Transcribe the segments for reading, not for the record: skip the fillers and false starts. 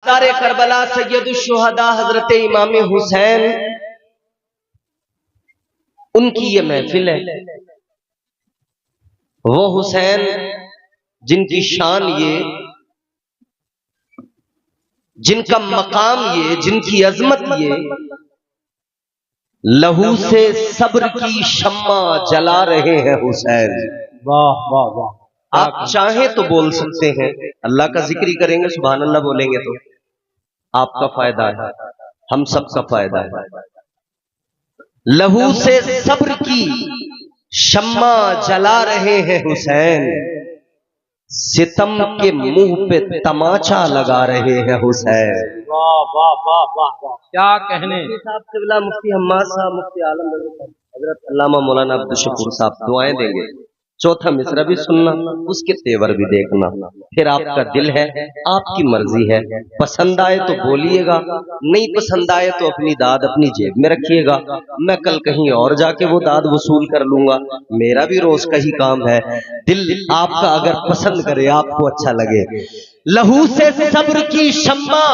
सरकार करबला सैयदुश्शुहदा हजरत इमाम हुसैन, उनकी ये महफिल है। वो हुसैन जिनकी शान ये, जिनका मकाम ये, जिनकी अजमत ये, लहू से सब्र की शम्मा जला रहे हैं हुसैन। वाह वाह वाह। आप चाहें तो बोल सकते हैं, अल्लाह का जिक्र ही करेंगे, सुभान अल्लाह बोलेंगे तो आपका फायदा है, हम सबका फायदा है। लहू से सब्र की शम्मा जला रहे हैं हुसैन, सितम के मुंह पे तमाचा लगा रहे हैं हुसैन। वाह वाह वाह वाह वाह, क्या कहने। साहब क़िबला मुफ्ती हम्माद साहब, मुफ्ती आलम हजरत अल्लामा मौलाना अब्दुल शकूर साहब दुआएं देंगे। चौथा मिसरा भी सुनना, उसके तेवर भी देखना, फिर आपका दिल है, आपकी मर्जी है, पसंद आए तो बोलिएगा, नहीं पसंद आए तो अपनी दाद अपनी जेब में रखिएगा। मैं कल कहीं और जाके वो दाद वसूल कर लूंगा, मेरा भी रोज का ही काम है। दिल आपका अगर पसंद करे, आपको अच्छा लगे। लहू से सब्र की शम्मा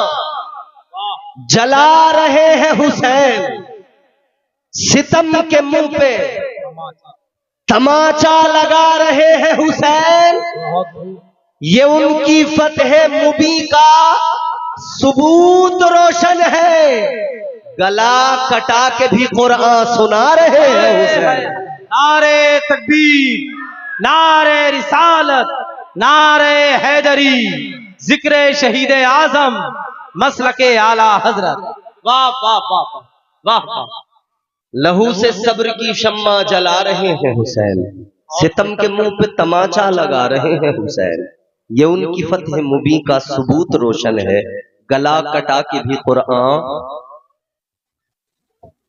जला रहे हैं हुसैन, सितम के मुंह पे तमाचा लगा रहे हैं हुसैन। ये उनकी फतह मुबी का सबूत रोशन है, गला कटा के भी कुरान सुना रहे हैं हुसैन। नारे तकबीर, नारे रिसालत, नारे हैदरी, जिक्र शहीद आजम, मसलके आला हजरत। वाह वाह वाह वाह वाह। लहू से सब्र की शम्मा जला रहे हैं हुसैन, सितम के मुंह पे तमाचा लगा रहे हैं हुसैन। ये उनकी फतह मुबी का सबूत रोशन है, गला कटा के भी कुरान,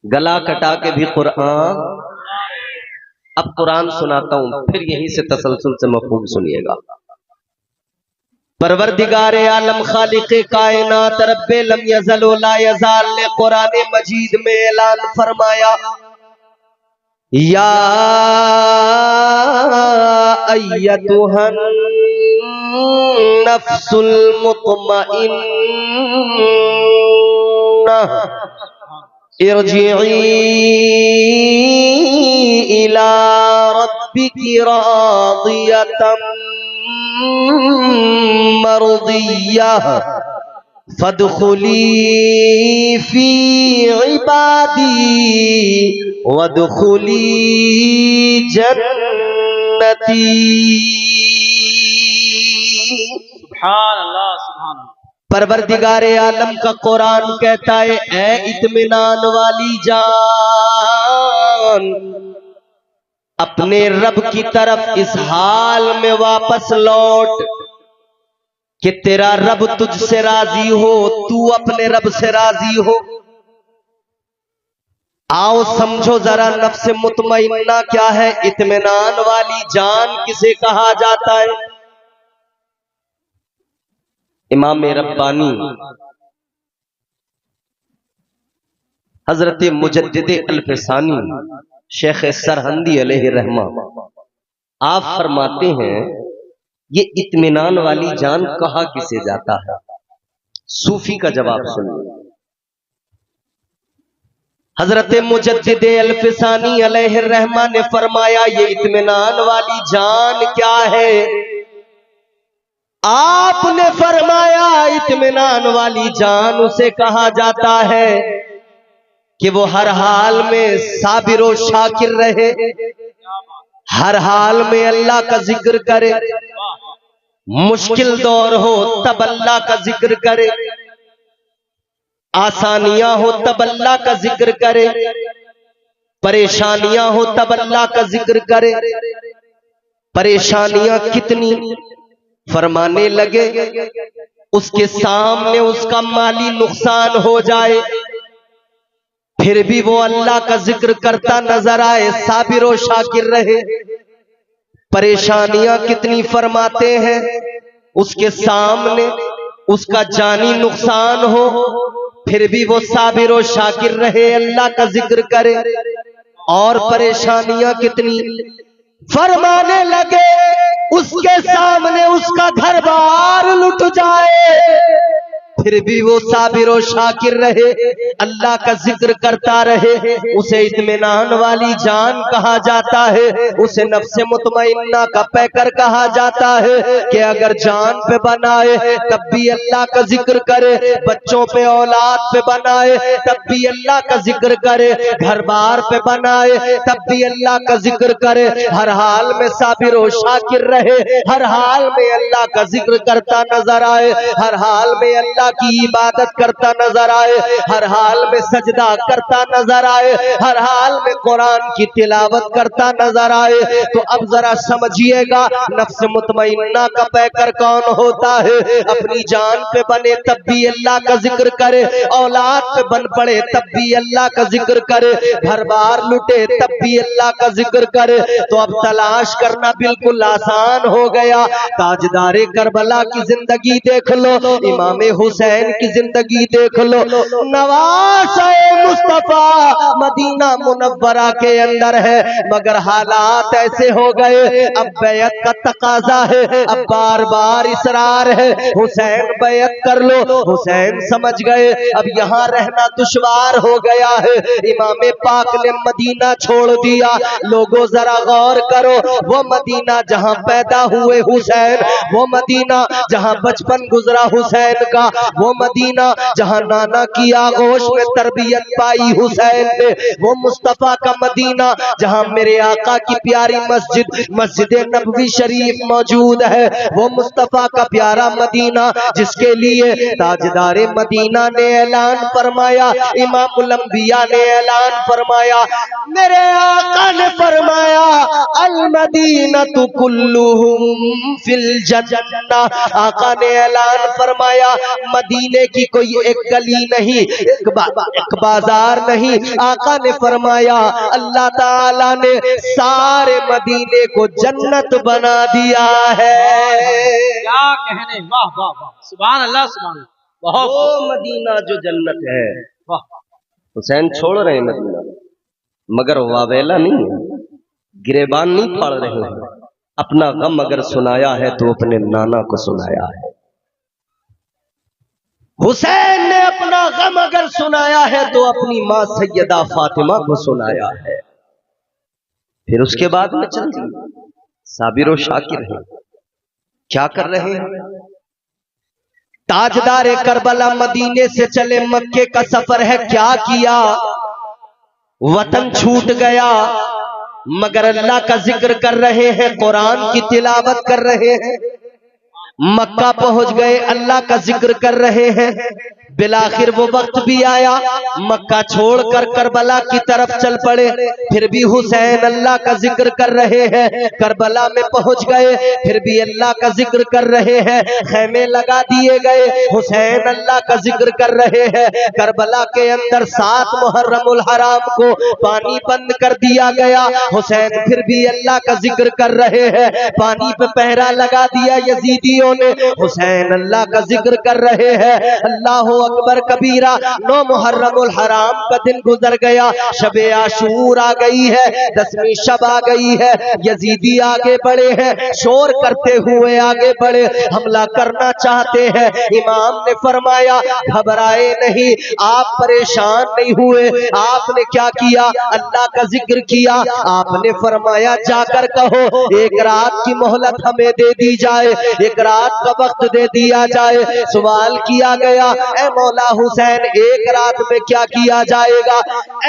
गला कटा के भी कुरान। अब कुरान सुनाता हूं, फिर यहीं से तसलसल से मफहूम सुनिएगा। परवरदिगारे आलम खालिक़े कायनात रब्बे लम यज़ल व ला यज़ाल ने कुरान मजीद में ऐलान फरमाया, या अय्यतुहन नफ्सुल मुतमइन्ना इरजिई इला रब्बिकी रादियतम मर्दिया फदखुली फी इबादी वदखुली जन्नती। सुभान अल्लाह सुभान अल्लाह। परवरदिगारे आलम का कुरान कहता है, ऐ इत्मीनान वाली जान, अपने रब की तरफ इस हाल में वापस लौट कि तेरा रब तुझसे राजी हो, तू अपने रब से राजी हो। आओ समझो जरा, नफ्स मुतमइन्ना क्या है, इत्मीनान वाली जान किसे कहा जाता है। इमाम रब्बानी हजरत मुजद्दिद अल-फिसानी शेख सरहंदी अलैहि रहमा, आप फरमाते हैं ये इत्मीनान वाली जान कहा किसे जाता है। सूफी का जवाब सुनिए। हजरत मुजद्दिद अल-फिसानी अलैहि रहमा ने फरमाया, ये इत्मीनान वाली जान क्या है। आपने फरमाया इत्मीनान वाली जान उसे कहा जाता है कि वो हर हाल में साबिर और शाकिर रहे, हर हाल में अल्लाह का जिक्र करे, मुश्किल दौर हो तब अल्लाह का जिक्र करे, आसानियां हो तब अल्लाह का जिक्र करे, परेशानियां हो तब अल्लाह का जिक्र करे। परेशानियां कितनी, फरमाने लगे उसके सामने उसका माली नुकसान हो जाए, फिर भी वो अल्लाह का जिक्र करता नजर आए, साबिर और शाकिर रहे। परेशानियां कितनी, फरमाते हैं उसके सामने उसका जानी नुकसान हो, फिर भी वो साबिर और शाकिर रहे, अल्लाह का जिक्र करे। और परेशानियां कितनी, फरमाने लगे उसके सामने उसका घर बार लुट जाए, फिर भी वो साबिर और शाकिर रहे, अल्लाह का जिक्र करता रहे, उसे इत्मीनान वाली जान कहा जाता है, उसे नफ्से मुतमइन्ना का पैकर कहा जाता है कि अगर जान पे बनाए तब भी अल्लाह का जिक्र करे, बच्चों पे औलाद पे बनाए तब भी अल्लाह का जिक्र करे, घर बार पे बनाए तब भी अल्लाह का जिक्र करे, हर हाल में साबिर और शाकिर रहे, हर हाल में अल्लाह का जिक्र करता नजर आए, हर हाल में अल्लाह की इबादत करता नजर आए, हर हाल में सजदा करता नजर आए, हर हाल में कुरान की तिलावत करता नजर आए। तो अब जरा समझिएगा नफ्स मुतमइन्ना का पैकर कौन होता है? अपनी जान पे बने तब भी अल्लाह का जिक्र करे, औलाद पे बन पड़े तब भी अल्लाह का जिक्र करे, घर बार लुटे तब भी अल्लाह का जिक्र करे। तो अब तलाश करना बिल्कुल आसान हो गया। ताजदारे करबला की जिंदगी देख लो, इमाम हुसैन की जिंदगी देख लो, नवासे मुस्तफा मदीना मुनव्वरा के अंदर है, मगर हालात ऐसे हो गए, अब बैयत का तकाजा है, अब बार बार इसरार है, हुसैन बैयत कर लो। हुसैन समझ गए अब यहाँ रहना दुश्वार हो गया है, इमाम पाक ने मदीना छोड़ दिया। लोगों जरा गौर करो, वो मदीना जहाँ पैदा हुए हुसैन, वो मदीना जहाँ बचपन गुजरा हुसैन का, वो मदीना जहाँ नाना की आगोश में तरबियत पाई हुसैन ने, वो मुस्तफा का मदीना जहाँ मेरे आका की प्यारी मस्जिद नबवी शरीफ मौजूद है, वो मुस्तफा का प्यारा मदीना जिसके लिए ताजदारे मदीना ने ऐलान फरमाया, इमामुल अंबिया ने ऐलान फरमाया, मेरे आका ने फरमाया अल मदीनतु कुल्लुहुम फिल जन्नह। आका ने ऐलान फरमाया मदीने की कोई एक गली नहीं, एक बाजार नहीं, आका ने फरमाया अल्लाह ताला ने सारे मदीने को जन्नत बना दिया है। क्या कहने, वाह वाह वाह, सुभान अल्लाह सुभान अल्लाह, बहुत वो मदीना जो जन्नत है, वाह। हुसैन छोड़ रहे हैं मदीना, मगर वावेला नहीं है, गिरेबान नहीं फाड़ रहे हैं। अपना गम अगर सुनाया है तो अपने नाना को सुनाया है। हुसैन ने अपना गम अगर सुनाया है तो अपनी मां सैयदा फातिमा को सुनाया है। फिर उसके बाद में चल दिए साबिर और शाकिर हैं, क्या कर रहे हैं? ताजदारे करबला मदीने से चले, मक्के का सफर है, क्या किया? वतन छूट गया, मगर अल्लाह का जिक्र कर रहे हैं, कुरान की तिलावत कर रहे हैं। मक्का पहुंच गए, अल्लाह का जिक्र कर रहे हैं। बिलाखिर वो वक्त भी आया, मक्का छोड़कर करबला की तरफ चल पड़े, फिर भी हुसैन अल्लाह का जिक्र कर रहे हैं। करबला में पहुंच गए, फिर भी अल्लाह का जिक्र कर रहे हैं। खैमे लगा दिए गए, हुसैन अल्लाह का जिक्र कर रहे हैं। करबला के अंदर 7 मुहर्रमुल हराम को पानी बंद कर दिया गया, हुसैन फिर भी अल्लाह का जिक्र कर रहे हैं। पानी पे पहरा लगा दिया यजीदियों ने, हुसैन अल्लाह का जिक्र कर रहे हैं। अल्लाह अकबर कबीरा। 9 मुहर्रमुल हराम का दिन गुजर गया, शबे आशूर आ गई है, 10वीं शब आ गई है। यजीदी आगे बढ़े हैं, शोर करते हुए आगे बढ़े, हमला करना चाहते हैं। इमाम ने फरमाया घबराए नहीं, आप परेशान नहीं हुए। आपने क्या किया? अल्लाह का जिक्र किया। आपने फरमाया जाकर कहो एक रात की मोहलत हमें दे दी जाए, एक रात का वक्त दे दिया जाए। सवाल किया गया ए मौला हुसैन, एक रात में क्या किया जाएगा?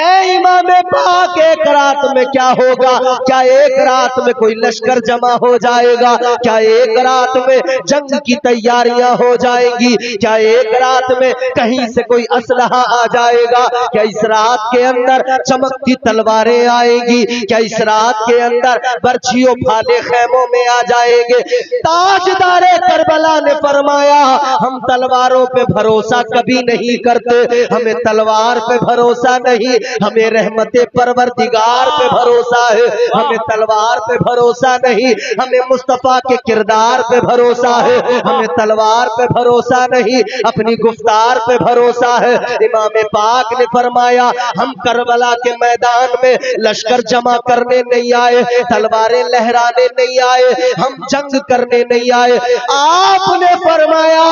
ए इमाम पाक, एक रात में क्या होगा? क्या एक रात में कोई लश्कर जमा हो जाएगा? क्या एक रात में जंग की तैयारियां हो जाएंगी? क्या एक रात में कहीं से कोई असलहा आ जाएगा? क्या इस रात के अंदर चमकती तलवारें आएंगी? क्या इस रात के अंदर बर्छियों फाले खैमों में आ जाएंगे? ताजदारे करबला ने फरमाया हम तलवारों पे भरोसा कभी नहीं करते, हमें तलवार पे भरोसा नहीं, हमें रहमते परवरदिगार पे भरोसा है। हमें तलवार पे भरोसा नहीं, हमें मुस्तफा के किरदार पे भरोसा है। हमें तलवार पे भरोसा नहीं, अपनी गुफ्तार पे भरोसा है। इमाम पाक ने फरमाया हम करबला के मैदान में लश्कर जमा करने नहीं आए, तलवारें लहराने नहीं आए, हम जंग करने नहीं आए, आपने फरमाया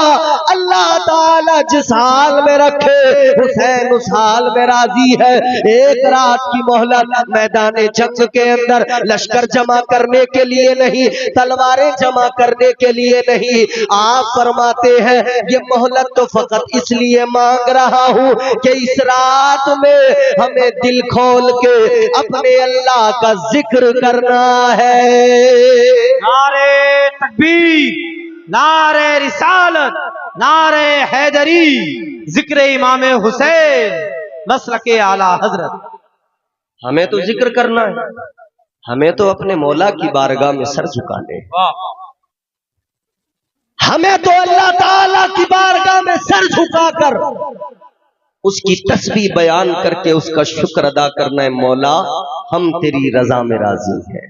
अल्लाह ताला जिस हाल में रखे हुसैन उस हाल में राजी है। एक रात की मोहलत, मैदान जंग के अंदर लश्कर जमा करने के लिए नहीं, तलवारें जमा करने के लिए नहीं। आप फरमाते हैं ये मोहलत तो फकत इसलिए मांग रहा हूं कि इस रात में हमें दिल खोल के अपने अल्लाह का जिक्र करना है। नारे तकबीर, नारे रिसालत, नारे हैदरी, जिक्र इमाम हुसैन मसलके आला हजरत। हमें तो जिक्र करना है, हमें तो अपने मौला की बारगाह में सर झुकाने हैं, वाह, हमें तो अल्लाह ताला की बारगाह में सर झुकाकर उसकी तस्बीह बयान करके उसका शुक्र अदा करना है। मौला हम तेरी रजा में राजी हैं,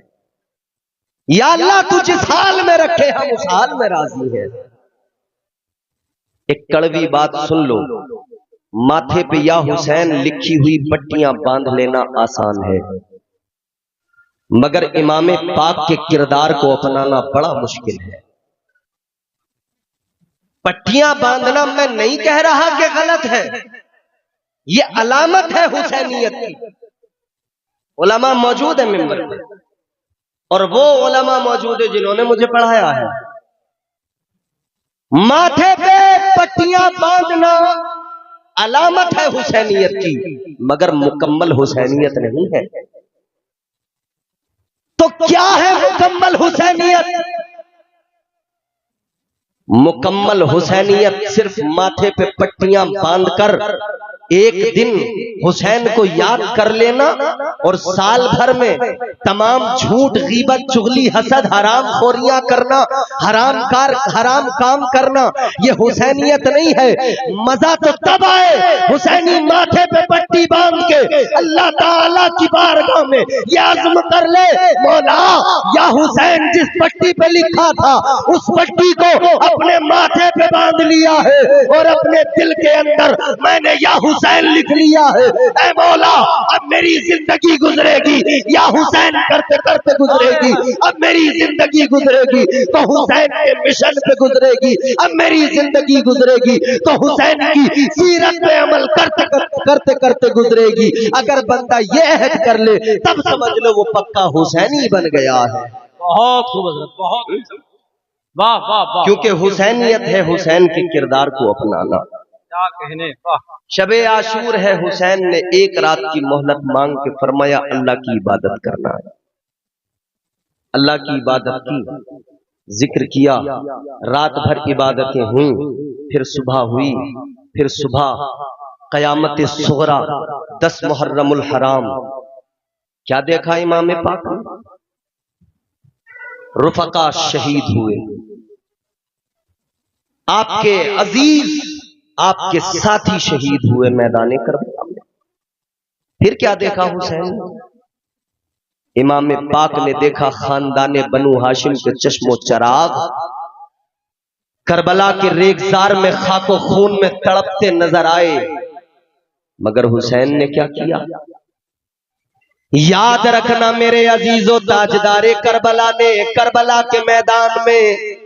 या अल्लाह तू जिस हाल में रखे हम उस हाल में राजी हैं। एक कड़वी बात सुन लो, माथे पे या हुसैन लिखी हुई पट्टियां बांध लेना आसान है, मगर इमाम पाक के किरदार को अपनाना बड़ा मुश्किल है। पट्टियां बांधना मैं नहीं कह रहा कि गलत है, ये अलामत है हुसैनियत की। उलमा मौजूद है मिंबर पे, और वो उलमा मौजूद है जिन्होंने मुझे पढ़ाया है। माथे पे पट्टियां बांधना अलामत है हुसैनियत की, मगर मुकम्मल हुसैनियत नहीं है। तो क्या है मुकम्मल हुसैनियत? मुकम्मल हुसैनियत सिर्फ माथे पे पट्टियां बांधकर एक दिन हुसैन को याद कर लेना और साल भर में तमाम झूठ, गीबत, चुगली, हसद, हराम खोरियां करना, हराम काम करना, ये हुसैनियत नहीं है। मजा तो तब आए हुसैनी माथे पे पट्टी बांध के अल्लाह ताला की बारगाह में ये आज़म कर ले, मौला या हुसैन जिस पट्टी पे लिखा था उस पट्टी को अपने माथे पे बांध लिया है और अपने दिल के अंदर मैंने या हुसैन लिख लिया है। ऐ मौला अब मेरी जिंदगी गुजरेगी या हुसैन करते करते गुजरेगी, अब मेरी जिंदगी गुजरेगी तो हुसैन के मिशन पे गुजरेगी, अब मेरी जिंदगी गुजरेगी तो हुसैन की सीरत पे अमल करते करते करते गुजरेगी। अगर बंदा ये अहद कर ले तब समझ लो वो पक्का हुसैनी बन गया है। बहुत खूब हजरत, बहुत वाह वाह वाह, क्योंकि हुसैनियत है हुसैन के किरदार को अपनाना। क्या कहने, वाह। शबे आशूर है, हुसैन ने एक रात की मोहलत मांग के फरमाया अल्लाह की इबादत करना है। अल्लाह की इबादत की, जिक्र किया, रात भर इबादतें हुई, फिर सुबह हुई, फिर सुबह कयामत सुगरा 10 मुहर्रमुल हराम। क्या देखा इमाम पाक ने? रुफका शहीद हुए, आपके अजीज आपके साथी शहीद हुए मैदान करबला में। फिर क्या देखा हुसैन? इमाम पाक ने देखा खानदाने बनु हाशिम के चश्मो चराग करबला के रेगजार में खाको खून में तड़पते नजर आए, मगर हुसैन ने क्या किया? याद रखना मेरे अजीजों, ताजदारे करबला ने करबला के मैदान में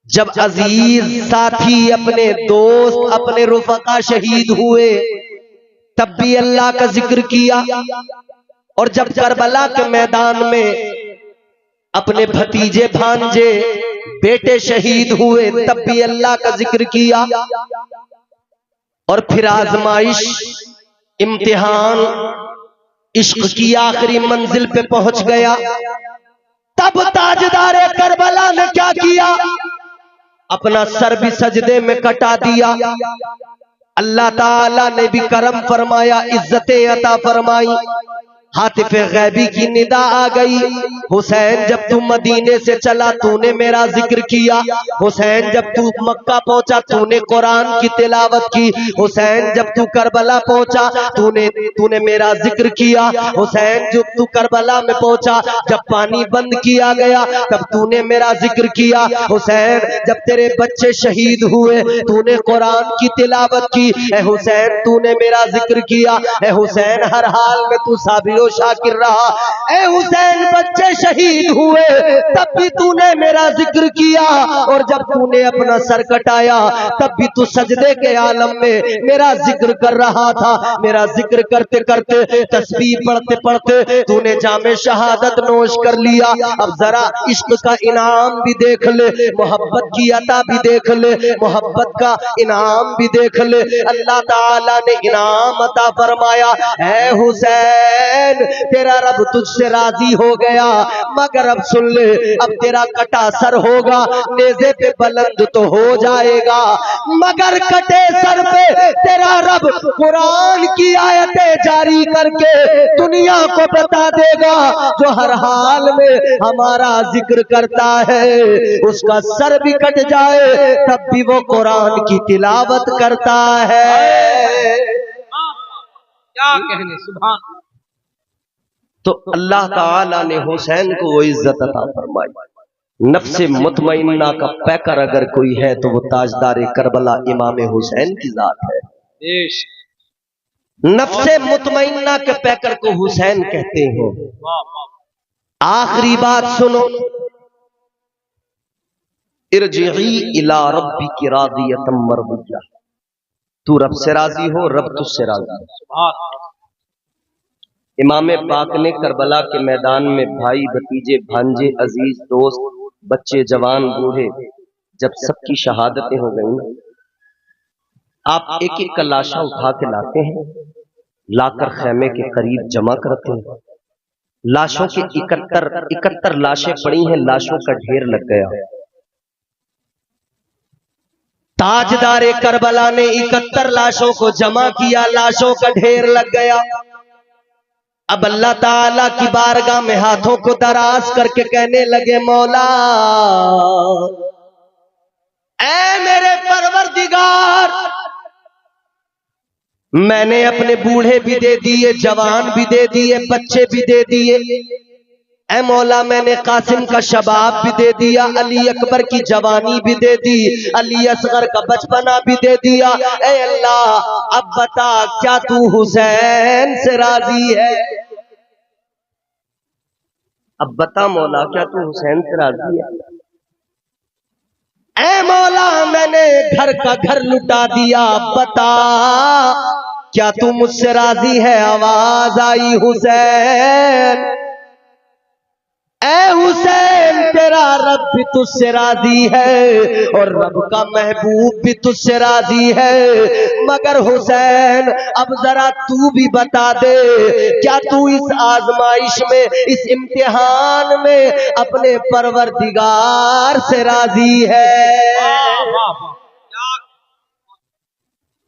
जब अजीज साथी, अपने दोस्त, अपने रुफका शहीद हुए तब भी अल्लाह का जिक्र किया, और जब करबला के मैदान में अपने भतीजे, भांजे, बेटे शहीद हुए तब भी अल्लाह का जिक्र किया। और फिर आजमाइश, इम्तिहान, इश्क की आखिरी मंजिल पे पहुंच गया, तब ताजदारे करबला ने क्या किया? अपना सर भी सजदे में कटा दिया। अल्लाह ताला ने भी करम फरमाया, इज्जतें अता फरमाई। हातिफ गैबी की निदा आ गई, हुसैन जब तू मदीने से चला तूने मेरा जिक्र किया, हुसैन जब तू मक्का पहुंचा तूने कुरान की तिलावत की, हुसैन जब तू करबला पहुंचा तूने मेरा जिक्र किया, हुसैन जब तू करबला में पहुंचा जब पानी बंद किया गया तब तूने मेरा जिक्र किया, हुसैन जब तेरे बच्चे शहीद हुए तूने कुरान की तिलावत की, ए हुसैन तूने मेरा जिक्र किया, ए हुसैन हर हाल में तू साबिर व शाकिर रहा। ए हुसैन, बच्चे शहीद हुए तब भी तूने मेरा जिक्र किया, और जब तूने अपना सर कटाया तब भी तू सजदे के आलम में मेरा जिक्र कर रहा था। मेरा जिक्र करते करते, तस्बीह पढ़ते पढ़ते तूने जामे शहादत नोश कर लिया। अब जरा इश्क का इनाम भी देख ले, मोहब्बत की अता भी देख ले, मोहब्बत का इनाम भी देख ले। अल्लाह ताला ने इनाम अता फरमाया, है हुसैन तेरा रब तुझसे राजी हो गया, मगर अब सुन ले, अब तेरा कटा सर होगा, नेज़े पे बुलंद तो हो जाएगा, मगर कटे सर पे तेरा रब कुरान की आयतें जारी करके दुनिया को बता देगा, जो हर हाल में हमारा जिक्र करता है उसका सर भी कट जाए तब भी वो कुरान की तिलावत करता है। क्या कहने, सुभान। तो अल्लाह ताला ने हुसैन को वो इज्जत अता फरमाई। नफ्से मुतमइन्ना का पैकर अगर कोई है तो वो ताजदार करबला इमाम हुसैन की जात है। नफ्से मुतमइन्ना के पैकर को हुसैन कहते हैं। आखिरी बात सुनो, इरजिई इला रब्बिकी रादियतम मर्दिया, तू रब से राजी हो, रब तुझसे राजी हो। इमाम पाक ने करबला के मैदान में भाई भतीजे भांजे अजीज दोस्त बच्चे जवान बूढ़े जब सबकी शहादतें हो गई, आप एक एक का लाशा उठा के लाते हैं, लाकर खैमे के करीब जमा करते हैं। लाशों की 71 लाशें पड़ी हैं, लाशों का ढेर लग गया। ताजदारे करबला ने 71 लाशों को जमा किया, लाशों का ढेर लग गया। अब अल्लाह ताला की बारगाह में हाथों को दराज करके कहने लगे, मौला ऐ मेरे परवरदिगार, मैंने अपने बूढ़े भी दे दिए, जवान भी दे दिए, बच्चे भी दे दिए। ऐ मौला, मैंने कासिम का शबाब भी दे दिया, अली अकबर की जवानी भी दे दी, अली असगर का बचपना भी दे दिया। ऐ अल्लाह, अब बता क्या तू हुसैन से राजी है? अब बता मौला, क्या तू हुसैन से राजी है? ऐ मौला, मैंने घर का घर लुटा दिया, बता क्या तू मुझसे राजी है? आवाज आई, हुसैन, ऐ हुसैन, तेरा रब भी तुझसे राजी है और रब का महबूब भी तुझसे राजी है, मगर हुसैन अब जरा तू भी बता दे, क्या तू इस आजमाइश में, इस इम्तिहान में अपने परवरदिगार से राजी है?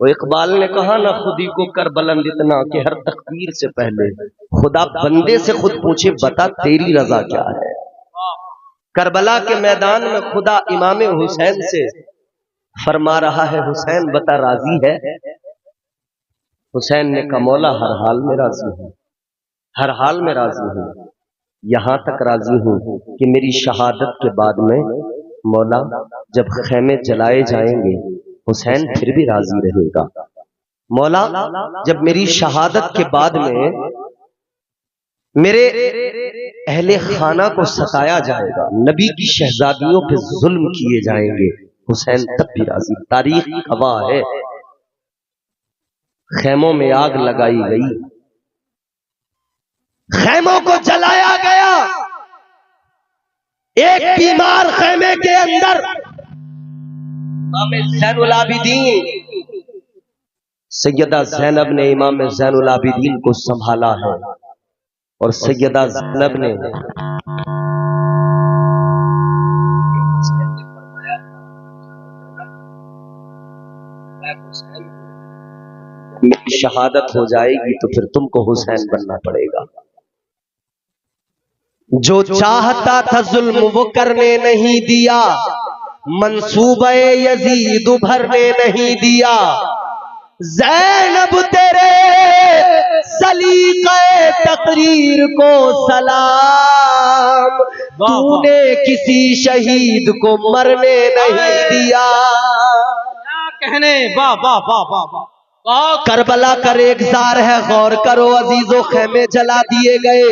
वो इकबाल ने कहा ना, खुदी को कर बुलंद इतना कि हर तकदीर से पहले खुदा बंदे से खुद पूछे, बता तेरी रजा क्या है। करबला के मैदान में खुदा इमाम हुसैन से फरमा रहा है, हुसैन बता राजी है? हुसैन ने कहा, मौला हर हाल में राजी हूं, हर हाल में राजी हूं, यहां तक राजी हूं कि मेरी शहादत के बाद में मौला जब खैमे जलाए जाएंगे हुसैन फिर भी राजी रहेगा। मौला जब मेरी शहादत के बाद में मेरे अहले खाना को सताया जाएगा, नबी की शहजादियों पे जुल्म किए जाएंगे, हुसैन तब भी राजी। तारीख गवाह है, खैमों में आग लगाई गई, खैमों को जलाया गया, एक बीमार खैमे के अंदर इमाम ज़ैनुल आबिदीन सैयदा ज़ैनब ने इमाम ज़ैनुल आबिदीन को संभाला है, और सैयदा ज़ैनब ने मेरी शहादत हो जाएगी तो फिर तुमको हुसैन बनना पड़ेगा। जो चाहता था जुल्म वो करने नहीं दिया, मंसूबे यजीद भरने नहीं दिया। ज़ैनब तेरे सलीक़े तकरीर को सलाम, तूने किसी शहीद को मरने नहीं दिया। क्या कहने, वाह वाह वाह वाह वाह। बहुत करबला का रेगजार है, गौर करो अजीजों, खेमे जला दिए गए।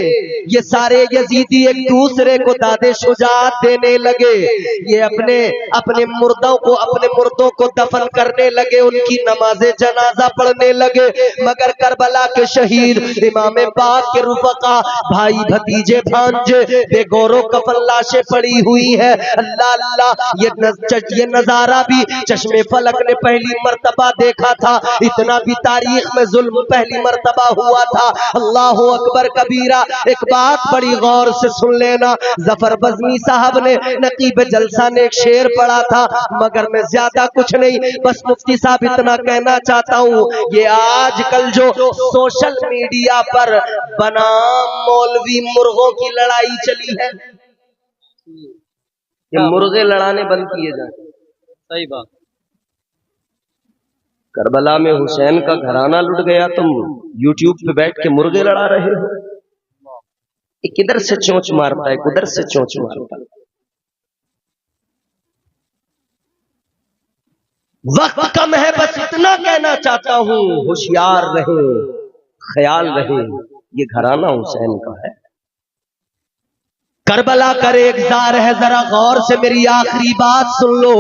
ये सारे यजीदी एक दूसरे को दादे शुजात देने लगे। ये अपने अपने मुर्दों को दफन करने लगे, उनकी नमाजे जनाजा पढ़ने लगे। मगर करबला के शहीद इमाम पाक के रुफका, भाई भतीजे भांजे बेगौरो कफन लाशें पड़ी हुई है। अल्लाह अल्लाह, ये नजारा भी चश्मे फलक ने पहली मर्तबा देखा था। इतना भी तारीख में जुल्म पहली मर्तबा हुआ था। अल्लाह अकबर कबीरा। एक बात बड़ी गौर से सुन लेना, जफर बज़मी साहब ने नकीब जलसा ने एक शेर पढ़ा था, मगर मैं ज्यादा कुछ नहीं, बस मुफ्ती साहब इतना कहना चाहता हूँ, ये आजकल जो सोशल मीडिया पर बनाम मौलवी मुर्गों की लड़ाई चली है, ये मुर्गे लड़ाने बंद किए जाए। सही बात। करबला में हुसैन का घराना लुट गया, तुम यूट्यूब पे बैठ के मुर्गे लड़ा रहे हो। ये किधर से चोंच मारता है, किधर से चोंच मारता है। वक्त कम है, बस इतना कहना चाहता हूं, होशियार रहे, ख्याल रहे, ये घराना हुसैन का है। करबला का रेगजार है, जरा गौर से मेरी आखिरी बात सुन लो।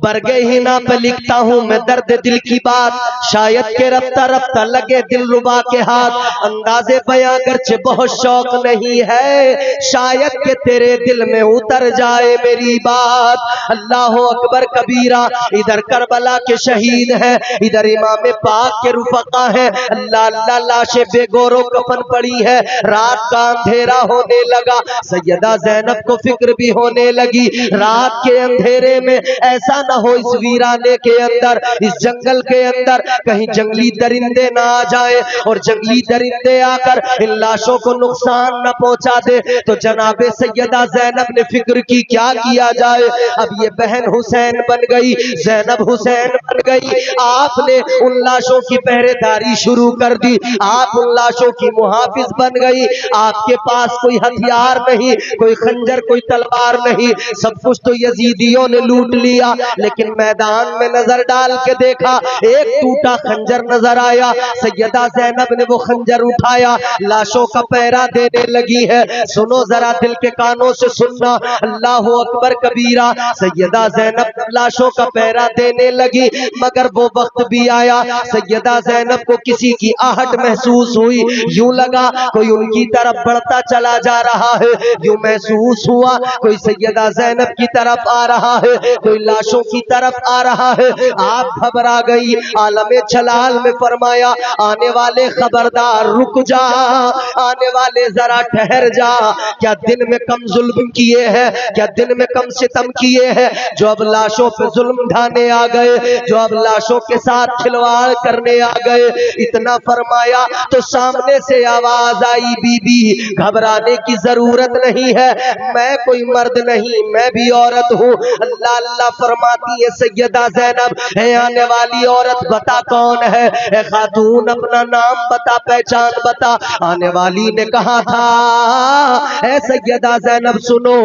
बरगे हिना पे लिखता हूँ मैं दर्द दिल की बात, शायद के रफ्ता रफ्ता लगे दिल रुबा के हाथ। अंदाजे बयां गर्चे बहुत शौक नहीं है, शायद के तेरे दिल में उतर जाए मेरी बात। अल्लाह अकबर कबीरा। इधर करबला के शहीद हैं, इधर इमाम पाक के रुफका हैं। अल्लाह अल्लाह, लाशें बेगौरो कफन पड़ी है। रात का अंधेरा होने लगा, सैयदा ज़ैनब को फिक्र भी होने लगी। रात के अंधेरे में ऐसा ना हो इस वीराने के अंदर, इस जंगल के अंदर कहीं जंगली दरिंदे ना आ जाए और जंगली दरिंदे आकर इन लाशों को नुकसान न पहुंचा दे। तो जनाबे सैयदा ज़ैनब ने फिक्र की क्या किया जाए। अब ये बहन हुसैन बन गई, ज़ैनब हुसैन बन गई। आपने उन लाशों की पहरेदारी शुरू कर दी, आप उन लाशों की मुहाफिज बन गई। आपके पास कोई हथियार नहीं, कोई खंजर, कोई तलवार नहीं, सब कुछ तो यजीदियों ने लूट लिया। लेकिन मैदान में नजर डाल के देखा, एक टूटा खंजर नजर आया। सैयदा ज़ैनब ने वो खंजर उठाया, लाशों का पहरा देने लगी है। सुनो जरा, दिल के कानों से सुनना, अल्लाह अकबर कबीरा। सैयदा ज़ैनब लाशों का पहरा देने लगी, मगर वो वक्त भी आया, सैयदा ज़ैनब को किसी की आहट महसूस हुई। यूं लगा कोई उनकी तरफ बढ़ता चला जा रहा है, यूं महसूस हुआ कोई सैयदा ज़ैनब की तरफ आ रहा है, कोई लाशों की तरफ आ रहा है। आप घबरा गई। आलमे जलाल में फरमाया, आने वाले खबरदार रुक जा, आने वाले जरा ठहर जा। क्या दिन में कम जुल्म किए हैं, क्या दिन में कम सितम किए हैं, जो अब लाशों पे जुल्म ढाने आ गए, जो अब लाशों के साथ खिलवाड़ करने आ गए। इतना फरमाया तो सामने से आवाज आई, बीबी घबराने की जरूरत नहीं है, मैं कोई मर्द नहीं, मैं भी औरत हूँ। अल्लाह अल्लाह फरमाती है सैयदा ज़ैनब, है आने वाली औरत बता कौन है, ए खातून अपना नाम बता, पहचान बता। आने वाली ने कहा था, ए सैयदा ज़ैनब सुनो,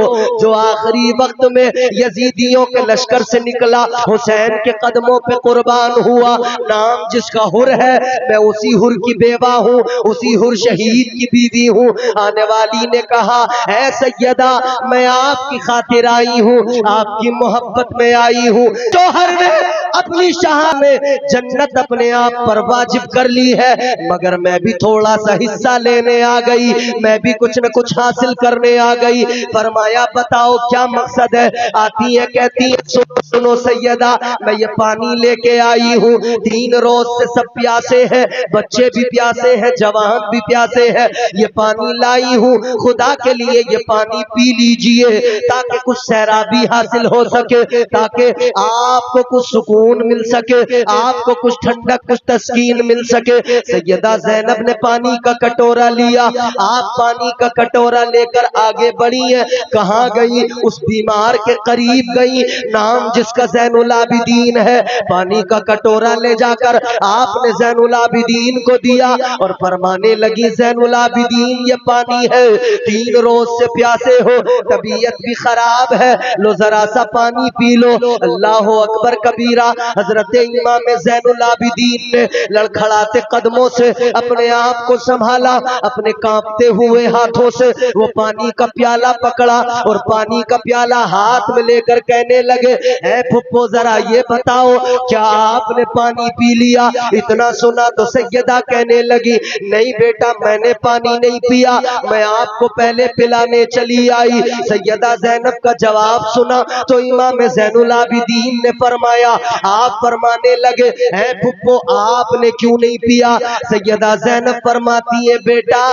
जो आखिरी वक्त में यजीदियों के लश्कर से निकला, हुसैन के कदमों पे कुर्बान हुआ, नाम जिसका हुर है, मैं उसी हुर की बेवा हूँ, उसी हुर शहीद की बीवी हूँ। आने वाली ने कहा, ए सैयदा मैं आपकी खातिर आई हूँ, आपकी मोहब्बत में आई हूँ। जौहर ने अपनी शाह में जन्नत अपने आप पर वाजिब कर ली है, मगर मैं भी थोड़ा सा हिस्सा लेने आ गई, मैं भी कुछ न कुछ हासिल करने आ गई। फरमाया बताओ क्या मकसद है। आती है कहती है, सुनो सुनो सैयदा, मैं ये पानी लेके आई हूँ, 3 रोज से सब प्यासे हैं, बच्चे भी प्यासे हैं, जवान भी प्यासे हैं, ये पानी लाई हूँ, खुदा के लिए ये पानी पी लीजिए, ताकि कुछ सैराबी हासिल हो सके, ताकि आपको कुछ सुकून मिल सके, आपको कुछ ठंडक, कुछ तस्कीन मिल सके। सैयदा ज़ैनब ने पानी का कटोरा लिया, आप पानी का कटोरा लेकर आगे बढ़ी है। कहाँ गई? उस बीमार के करीब गई, नाम जिसका ज़ैनुल आबिदीन है। पानी का कटोरा ले जाकर आपने ज़ैनुल आबिदीन को दिया और फरमाने लगी, ज़ैनुल आबिदीन ये पानी है, 3 रोज से प्यासे हो, तबीयत भी खराब है, लो जरा सा पानी पी लो। अल्लाह अकबर कबीरा। हजरत इमाम ज़ैनुल आबिदीन ने लड़खड़ाते कदमों से अपने आप को संभाला, अपने कांपते हुए हाथों से वो पानी का प्याला पकड़ा और पानी का प्याला हाथ में लेकर कहने लगे, ऐ फुप्पो जरा ये बताओ क्या आपने पानी पी लिया? इतना सुना तो सैयदा कहने लगी, नहीं बेटा मैंने पानी नहीं पिया, मैं आपको पहले पिलाने चली आई। सैयदा ज़ैनब का जवाब सुना तो इमाम ज़ैनुल आबिदीन ने फरमाया, आप फरमाने लगे, ऐ फुप्पो आपने क्यों नहीं पिया? सैयदा ज़ैनब फरमाती है, बेटा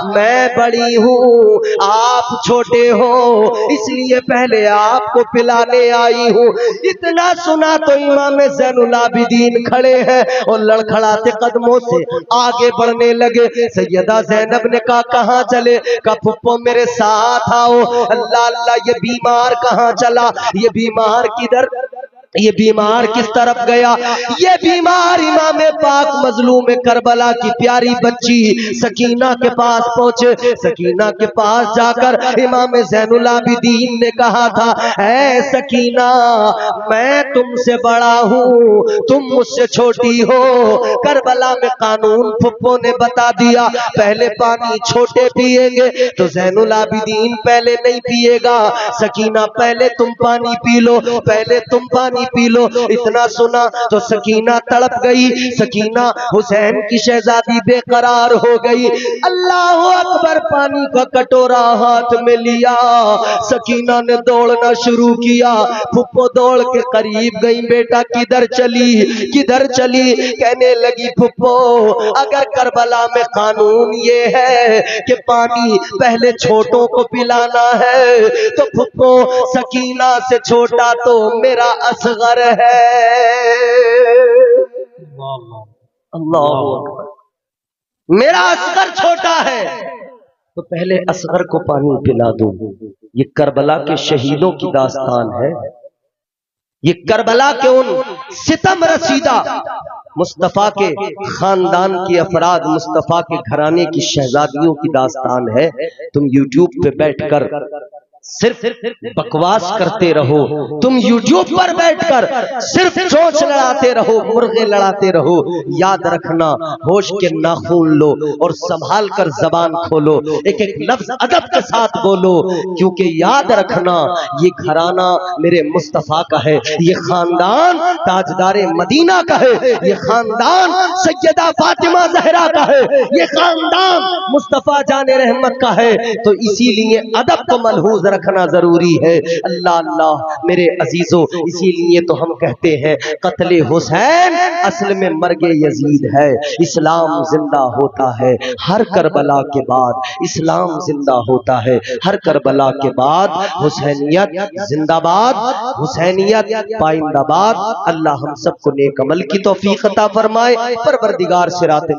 मैं बड़ी हूँ, आप छोटे हो, इसलिए पहले आपको पिलाने आई हूँ। इतना सुना तो इमाम ज़ैनुल आबिदीन खड़े हैं और लड़खड़ाते कदमों से आगे बढ़ने लगे। सैयदा ज़ैनब ने कहा, कहाँ चले? कहा फुप्पो मेरे साथ आओ। अल्लाह अल्लाह, ये बीमार कहाँ चला? ये बीमार किधर, ये बीमार किस तरफ गया? ये बीमार इमाम पाक मजलूम करबला की प्यारी बच्ची सकीना के पास पहुंचे। सकीना के पास जाकर इमाम ज़ैनुल आबिदीन ने कहा था, ऐ सकीना मैं तुमसे बड़ा हूँ, तुम मुझसे छोटी हो। करबला में कानून फुप्पो ने बता दिया, पहले पानी छोटे पिएंगे तो ज़ैनुल आबिदीन पहले नहीं पिएगा। सकीना पहले तुम पानी पी लो, पहले तुम पानी पी लो। इतना सुना तो सकीना तड़प गई। सकीना हुसैन की शहजादी बेकरार हो गई। अल्लाह अकबर, पानी का कटोरा हाथ में लिया, सकीना ने दौड़ना शुरू किया। फुप्पो दौड़ के करीब गई, बेटा किधर चली, किधर चली? कहने लगी, फुप्पो अगर करबला में कानून ये है कि पानी पहले छोटों को पिलाना है तो फुप्पो सकीना से छोटा तो मेरा असगर है। अल्लाह अकबर, मेरा असगर छोटा है तो पहले असगर को पानी पिला दो। ये करबला के शहीदों की दास्तान है, ये करबला के उन सितम रसीदा मुस्तफा के खानदान की अफराद, मुस्तफा के घराने की शहजादियों की दास्तान है। तुम यूट्यूब पे बैठकर सिर्फ बकवास करते रहो, तुम यूट्यूब पर बैठकर सिर्फ चोंच लड़ाते रहो, मुर्गे लड़ाते रहो। याद रखना, होश के नाखून लो और संभाल कर जबान खोलो, एक एक लफ्ज अदब के साथ बोलो, क्योंकि याद रखना ये घराना मेरे मुस्तफा का है, ये खानदान ताजदारे मदीना का है, ये खानदान सैयदा फातिमा ज़हरा का है, ये खानदान मुस्तफा जाने रहमत का है। तो इसीलिए अदब को मलहूज रखना जरूरी है। अल्लाह अल्लाह मेरे अजीजों, इसीलिए तो हम कहते हैं कत्ले हुसैन असल में मर्गे यजीद है। इस्लाम जिंदा होता है हर करबला के बाद, इस्लाम जिंदा होता है हर करबला के बाद। हुसैनियत जिंदाबाद, हुसैनियत पाइंदाबाद। अल्लाह हम सबको नेक अमल की तौफीक अता फरमाए। परवरदिगार सिरात